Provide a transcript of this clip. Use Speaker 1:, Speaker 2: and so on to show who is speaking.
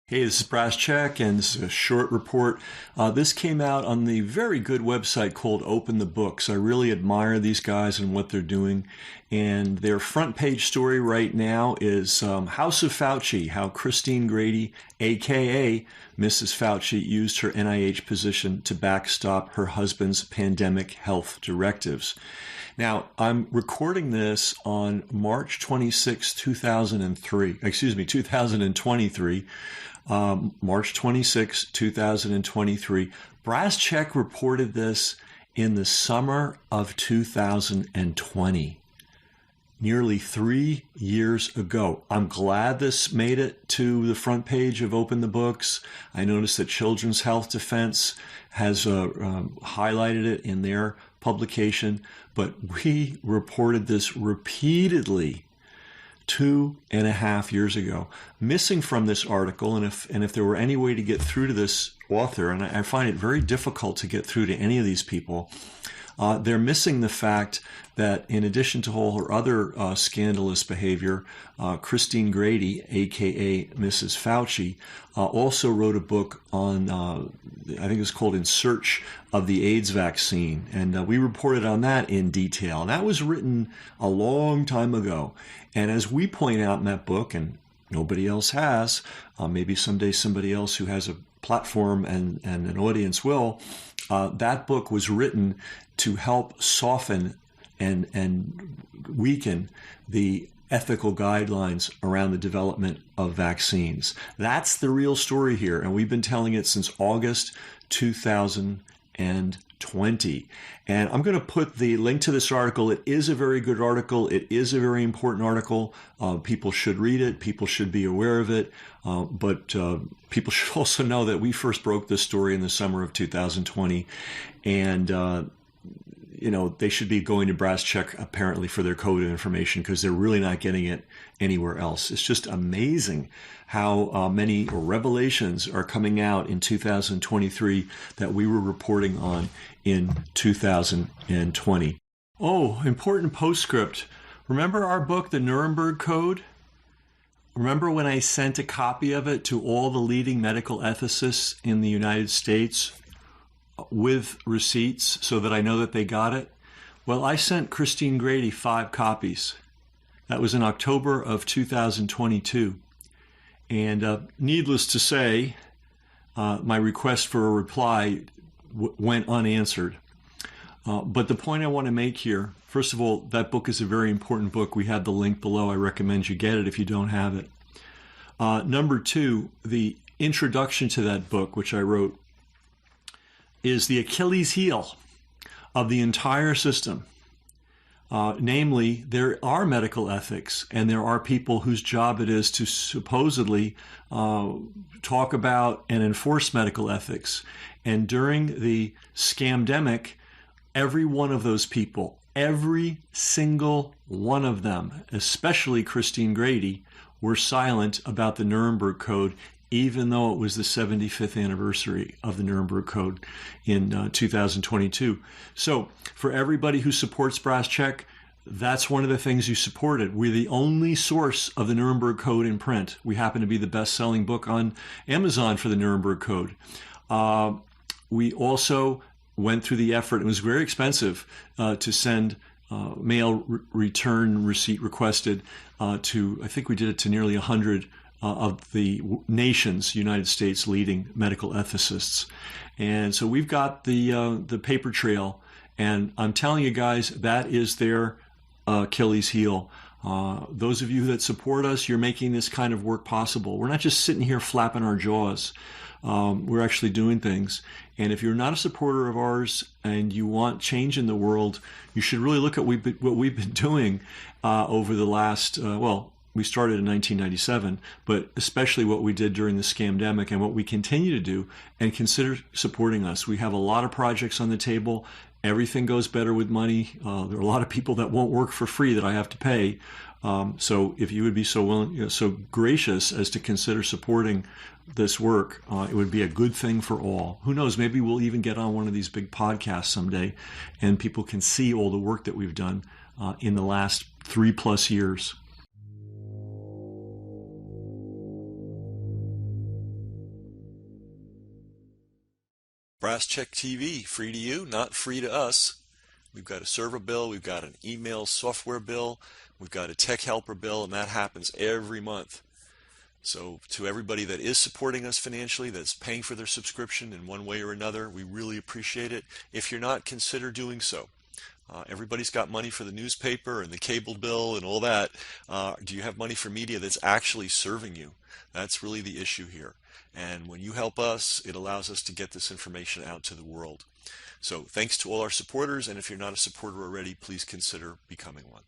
Speaker 1: Hey, this is Brass Check, and this is a short report. This came out on the very good website called Open the Books. I really admire these guys and what they're doing. And their front page story right now is House of Fauci, how Christine Grady, aka Mrs. Fauci, used her NIH position to backstop her husband's pandemic health directives. Now, I'm recording this on March 26, 2023. March 26, 2023. Brass Check reported this in the summer of 2020, nearly 3 years ago. I'm glad this made it to the front page of Open the Books. I noticed that Children's Health Defense has highlighted it in their publication, but we reported this repeatedly 2.5 years ago. Missing from this article, and if there were any way to get through to this author, and I find it very difficult to get through to any of these people, they're missing the fact that in addition to all her other scandalous behavior, Christine Grady, aka Mrs. Fauci, also wrote a book on, I think it's called In Search of the AIDS Vaccine. And we reported on that in detail. And that was written a long time ago. And as we point out in that book, and nobody else has, maybe someday somebody else who has a platform and an audience will, that book was written to help soften and weaken the ethical guidelines around the development of vaccines. That's the real story here, and we've been telling it since August 2020. And I'm going to put the link to this article. It is a very good article. It is a very important article. People should read it. People should be aware of it. But people should also know that we first broke this story in the summer of 2020. And they should be going to Brass Check apparently for their code information, because they're really not getting it anywhere else. It's just amazing how many revelations are coming out in 2023 that we were reporting on in 2020. Oh, important postscript. Remember our book, The Nuremberg Code? Remember when I sent a copy of it to all the leading medical ethicists in the United States with receipts so that I know that they got it? Well, I sent Christine Grady 5 copies. That was in October of 2022. And needless to say, my request for a reply went unanswered. But the point I want to make here, first of all, that book is a very important book. We have the link below. I recommend you get it if you don't have it. Number 2, the introduction to that book, which I wrote, is the Achilles heel of the entire system. Namely, there are medical ethics, and there are people whose job it is to supposedly talk about and enforce medical ethics. And during the scamdemic, every one of those people, every single one of them, especially Christine Grady, were silent about the Nuremberg Code, even though it was the 75th anniversary of the Nuremberg Code in 2022. So for everybody who supports Brass Check, that's one of the things you supported. We're the only source of the Nuremberg Code in print. We happen to be the best-selling book on Amazon for the Nuremberg Code. We also went through the effort. It was very expensive to send mail return receipt requested to, I think we did it to nearly 100 of the nation's United States leading medical ethicists. And so we've got the paper trail, and I'm telling you guys, that is their Achilles heel. Those of you that support us, you're making this kind of work possible. We're not just sitting here flapping our jaws. We're actually doing things. And if you're not a supporter of ours and you want change in the world, you should really look at what we've been doing over the last, we started in 1997, but especially what we did during the scamdemic and what we continue to do, and consider supporting us. We have a lot of projects on the table. Everything goes better with money. There are a lot of people that won't work for free that I have to pay. So if you would be so willing, so gracious as to consider supporting this work, it would be a good thing for all. Who knows, maybe we'll even get on one of these big podcasts someday, and people can see all the work that we've done in the last 3+ years.
Speaker 2: Brass Check TV, free to you, not free to us. We've got a server bill, we've got an email software bill, we've got a tech helper bill, and that happens every month. So to everybody that is supporting us financially, that's paying for their subscription in one way or another, we really appreciate it. If you're not, consider doing so. Everybody's got money for the newspaper and the cable bill and all that. Do you have money for media that's actually serving you? That's really the issue here. And when you help us, it allows us to get this information out to the world. So thanks to all our supporters, and if you're not a supporter already, please consider becoming one.